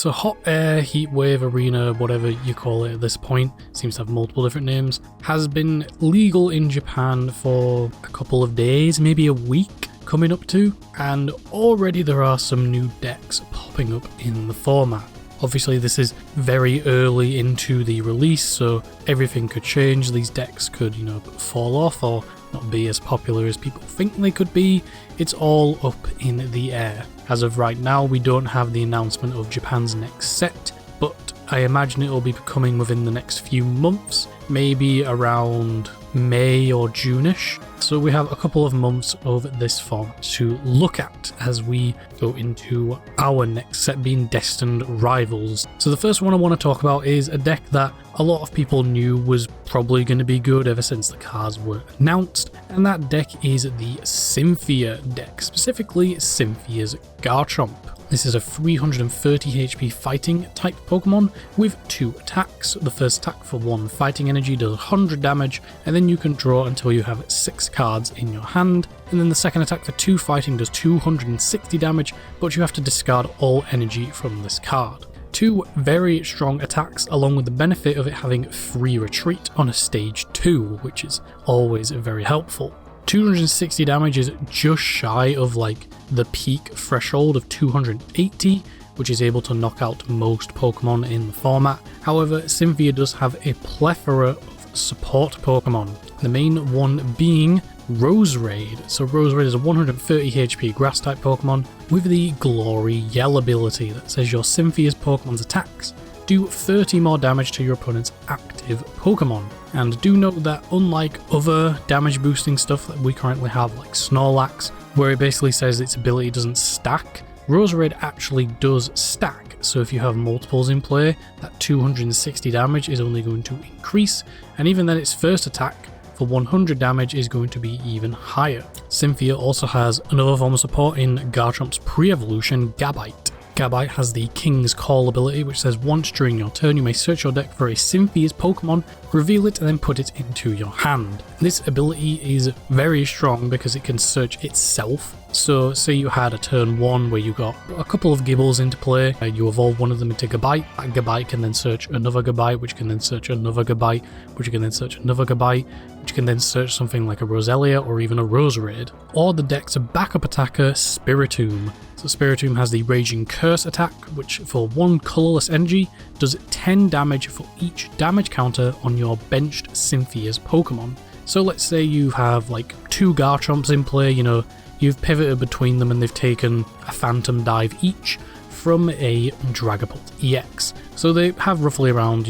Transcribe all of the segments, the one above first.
So Hot Air, Heat Wave, Arena, whatever you call it at this point, seems to have multiple different names, has been legal in Japan for a couple of days, maybe a week coming up to, and already there are some new decks popping up in the format. Obviously this is very early into the release, so everything could change. These decks could, fall off or not be as popular as people think they could be. It's all up in the air. As of right now, we don't have the announcement of Japan's next set, but I imagine it will be coming within the next few months, maybe around May or June-ish. So we have a couple of months of this format to look at as we go into our next set, being Destined Rivals. So the first one I want to talk about is a deck that a lot of people knew was probably going to be good ever since the cards were announced, and that deck is the Cynthia deck, specifically Cynthia's Garchomp. This is a 330 HP fighting type Pokemon with 2 attacks. The first attack for 1 fighting energy does 100 damage, and then you can draw until you have 6 cards in your hand. And then the second attack for 2 fighting does 260 damage, but you have to discard all energy from this card. 2 very strong attacks, along with the benefit of it having free retreat on a stage 2, which is always very helpful. 260 damage is just shy of the peak threshold of 280, which is able to knock out most Pokemon in the format. However, Cynthia does have a plethora of support Pokemon, the main one being Roserade. So Roserade is a 130 HP grass type Pokemon with the Glory Yell ability that says your Cynthia's Pokemon's attacks do 30 more damage to your opponent's active Pokemon. And do note that unlike other damage boosting stuff that we currently have, like Snorlax, where it basically says its ability doesn't stack, Roserade actually does stack. So if you have multiples in play, that 260 damage is only going to increase, and even then its first attack for 100 damage is going to be even higher. Cynthia also has another form of support in Garchomp's pre-evolution, Gabite. Gabite has the King's Call ability, which says once during your turn you may search your deck for a Cynthia's Pokemon, reveal it and then put it into your hand. This ability is very strong because it can search itself. So say you had a turn 1 where you got a couple of Gibbles into play, you evolve one of them into Gabite, that Gabite can then search another Gabite, which can then search another Gabite, which can then search another Gabite, which can then search something like a Roselia or even a Roserade. Or the deck's backup attacker, Spiritomb. So Spiritomb has the Raging Curse attack, which for 1 colorless energy does 10 damage for each damage counter on your benched Cynthia's Pokemon. So let's say you have 2 Garchomps in play, you've pivoted between them and they've taken a Phantom Dive each from a Dragapult EX. So they have roughly around,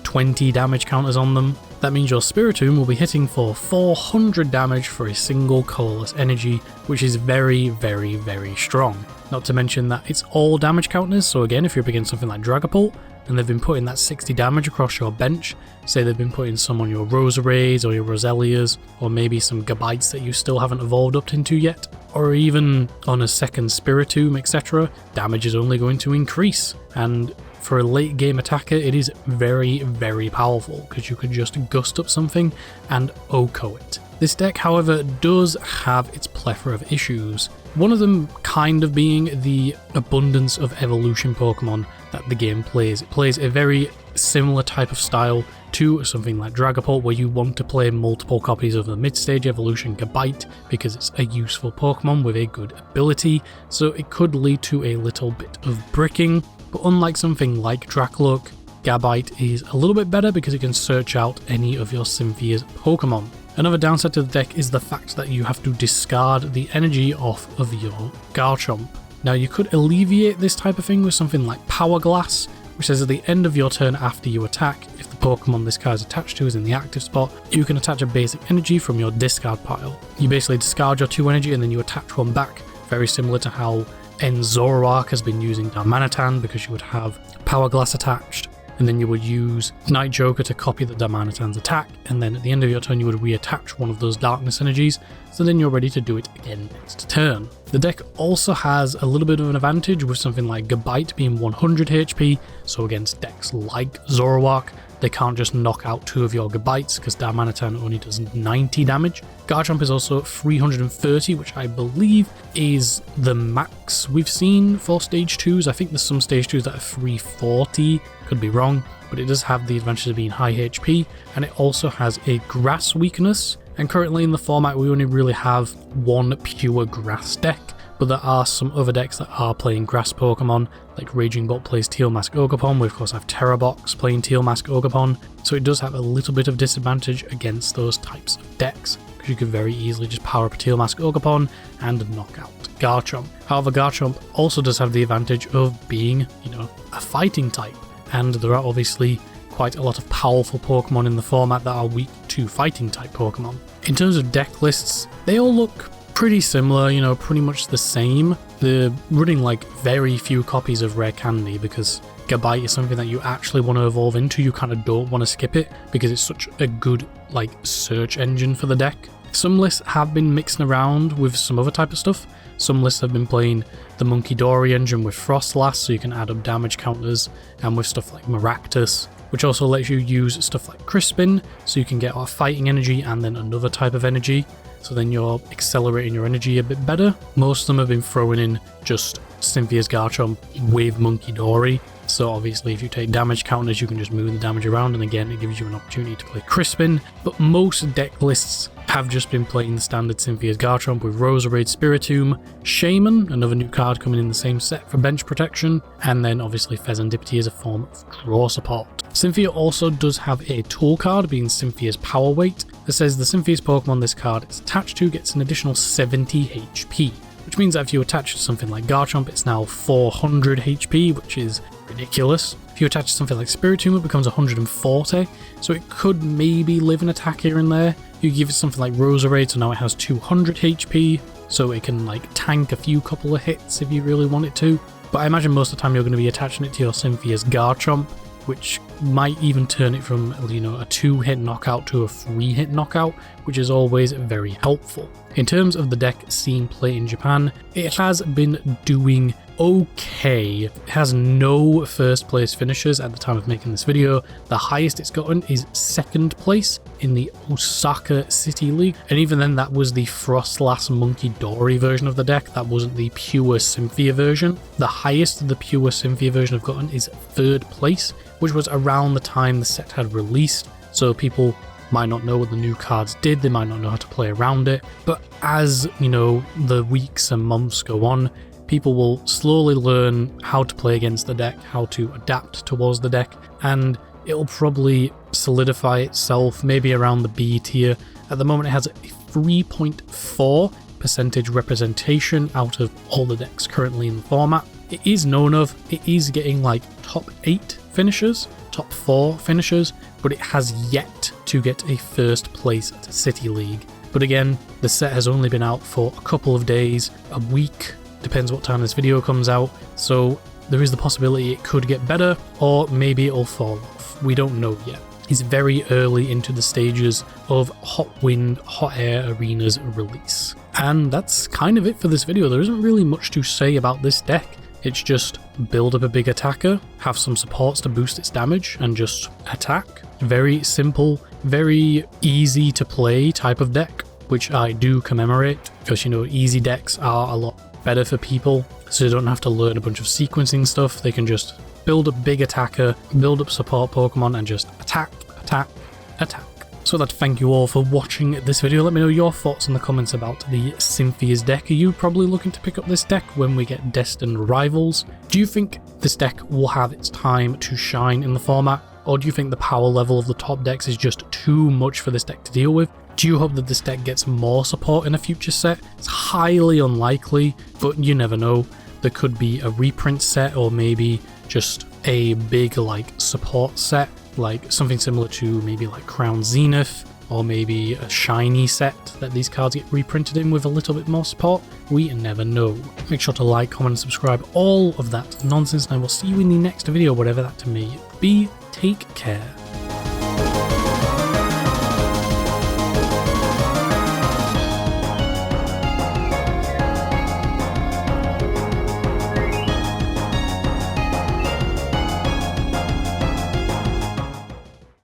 20 damage counters on them. That means your Spiritomb will be hitting for 400 damage for a single colorless energy, which is very, very, very strong. Not to mention that it's all damage counters, so again, if you're up against something like Dragapult, and they've been putting that 60 damage across your bench, say they've been putting some on your Roserades or your Roselias, or maybe some Gabites that you still haven't evolved up into yet, or even on a second Spiritomb, etc., damage is only going to increase. And for a late game attacker, it is very, very powerful because you can just gust up something and OHKO it. This deck, however, does have its plethora of issues. One of them kind of being the abundance of evolution Pokemon that the game plays. It plays a very similar type of style to something like Dragapult, where you want to play multiple copies of the mid-stage evolution Gabite because it's a useful Pokemon with a good ability, so it could lead to a little bit of bricking. But unlike something like Dracloak, Gabite is a little bit better because it can search out any of your Cynthia's Pokemon. Another downside to the deck is the fact that you have to discard the energy off of your Garchomp. Now you could alleviate this type of thing with something like Power Glass, which says at the end of your turn after you attack, if the Pokemon this card is attached to is in the active spot, you can attach a basic energy from your discard pile. You basically discard your 2 energy and then you attach one back, very similar to how Zoroark has been using Darmanitan, because you would have Power Glass attached, and then you would use Night Joker to copy the Darmanitan's attack, and then at the end of your turn you would reattach one of those darkness energies, so then you're ready to do it again next turn. The deck also has a little bit of an advantage with something like Gabite being 100 HP, so against decks like Zoroark, they can't just knock out 2 of your Gabites because Darmanitan only does 90 damage. Garchomp is also 330, which I believe is the max we've seen for stage 2s. I think there's some stage 2s that are 340, could be wrong, but it does have the advantage of being high HP, and it also has a grass weakness. And currently in the format we only really have one pure grass deck, but there are some other decks that are playing grass Pokemon, like Raging Bolt plays Teal Mask Ogerpon, we of course have Terrabox playing Teal Mask Ogerpon, so it does have a little bit of disadvantage against those types of decks, because you could very easily just power up a Teal Mask Ogerpon and knock out Garchomp. However, Garchomp also does have the advantage of being, a fighting type, and there are obviously quite a lot of powerful Pokemon in the format that are weak to fighting type Pokemon. In terms of deck lists, they all look pretty similar, pretty much the same. They're running like very few copies of Rare Candy because Gabite is something that you actually want to evolve into. You kind of don't want to skip it because it's such a good search engine for the deck. Some lists have been mixing around with some other type of stuff. Some lists have been playing the Monkey Dory engine with Frostlass, so you can add up damage counters, and with stuff like Maractus, which also lets you use stuff like Crispin, so you can get our fighting energy and then another type of energy, so then you're accelerating your energy a bit better. Most of them have been throwing in just Cynthia's Garchomp with Monkey Dory, so obviously if you take damage counters you can just move the damage around, and again it gives you an opportunity to play Crispin. But most deck lists have just been playing the standard Cynthia's Garchomp with Roserade, Spiritomb, Shaman, another new card coming in the same set for bench protection, and then obviously Fezandipity as a form of draw support. Cynthia also does have a tool card, being Cynthia's Power Weight, that says the Cynthia's Pokemon this card is attached to gets an additional 70 HP, which means that if you attach to something like Garchomp, it's now 400 HP, which is ridiculous. If you attach to something like Spiritomb, it becomes 140, so it could maybe live an attack here and there. You give it something like Roserade, so now it has 200 HP, so it can tank a few couple of hits if you really want it to. But I imagine most of the time you're going to be attaching it to your Cynthia's Garchomp, which might even turn it from, a 2-hit knockout to a 3-hit knockout, which is always very helpful. In terms of the deck seen play in Japan, it has been doing okay. It has no first place finishers at the time of making this video. The highest it's gotten is 2nd place in the Osaka City League, and even then that was the Frostlass Monkey Dory version of the deck. That wasn't the pure Cynthia version. The highest the pure Cynthia version have gotten is 3rd place, which was around the time the set had released, so people might not know what the new cards did, they might not know how to play around it, but as the weeks and months go on, people will slowly learn how to play against the deck, how to adapt towards the deck, and it'll probably solidify itself maybe around the B tier. At the moment it has a 3.4% representation out of all the decks currently in the format. It is known of, it is getting top 8 finishers, top 4 finishers, but it has yet to get a 1st place at City League. But again, the set has only been out for a couple of days, a week, depends what time this video comes out, so there is the possibility it could get better, or maybe it'll fall off. We don't know yet. It's very early into the stages of Hot Wind, Hot Air Arena's release. And that's kind of it for this video. There isn't really much to say about this deck. It's just build up a big attacker, have some supports to boost its damage, and just attack. Very simple, very easy to play type of deck, which I do commemorate, because easy decks are a lot better for people, so they don't have to learn a bunch of sequencing stuff. They can just build up big attacker, build up support Pokemon, and just attack, attack, attack. So I'd like to thank you all for watching this video. Let me know your thoughts in the comments about the Cynthia's deck. Are you probably looking to pick up this deck when we get Destined Rivals? Do you think this deck will have its time to shine in the format? Or do you think the power level of the top decks is just too much for this deck to deal with? Do you hope that this deck gets more support in a future set? It's highly unlikely, but you never know. There could be a reprint set, or maybe just a big support set, something similar to maybe Crown Zenith, or maybe a shiny set that these cards get reprinted in with a little bit more support. We never know. Make sure to like, comment, and subscribe, all of that nonsense, and I will see you in the next video, whatever that may be. Take care.